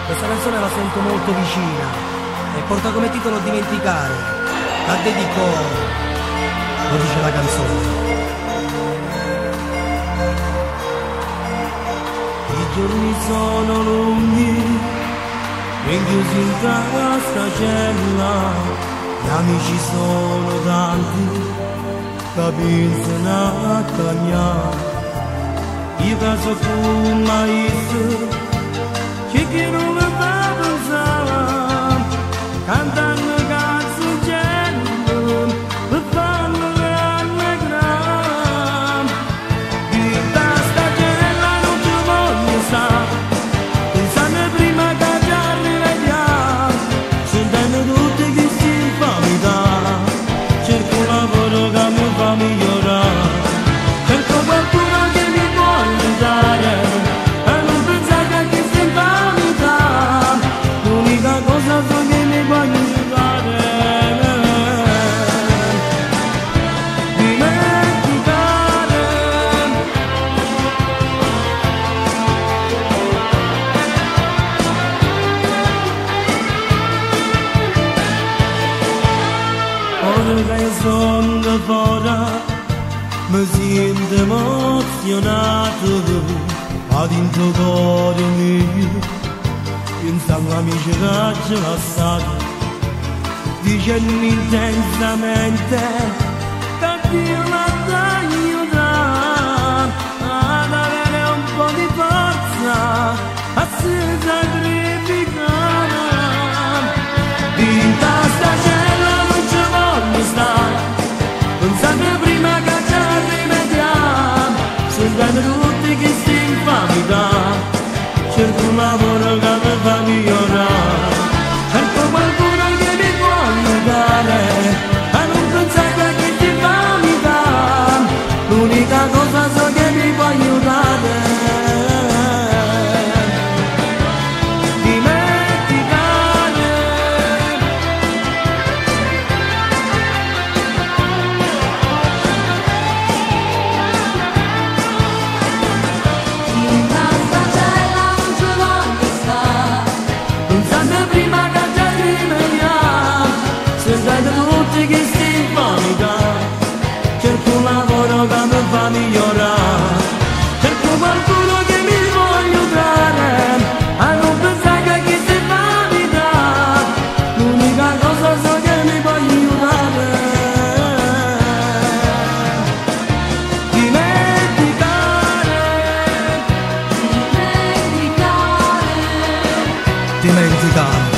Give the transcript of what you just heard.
Questa canzone la sento molto vicina e porta come titolo Dimenticare. La dedico, lo dice la canzone. I giorni sono lunghi, rinchiusi in questa cella, gli amici sono tanti, capiscono a cagnare. Io caso tu mai che non mi fa pensare, cantando canzoni per farmi rallegrare. Di sta cella non ci voglio stare, pensando prima che ci arriviamo, sentendo tutte queste infamità, cerco un lavoro che mi fa migliorare, cerco qualcuno che mi può aiutare. Ora che sono da fuori mi sento emozionato, ma dentro cuore mio pensando all'amici che ci passati, dicendo intensamente che Dio l'ha aiutato ad avere un po' di forza, a si sacrificare. Vinta sta cella non ci voglio stare, pensando prima che ci rimediamo, sentendo tutti questi infamità, cerco un lavoro che mi fa migliorare, cerco qualcuno che mi può aiutare a non pensare a queste infamità, l'unica cosa so che mi può aiutare. Cerco un lavoro che mi fa migliorare, cerco qualcuno che mi può aiutare a non pensare a chi si fa vita, l'unica cosa so che mi può aiutare. Dimenticare, dimenticare, dimenticare.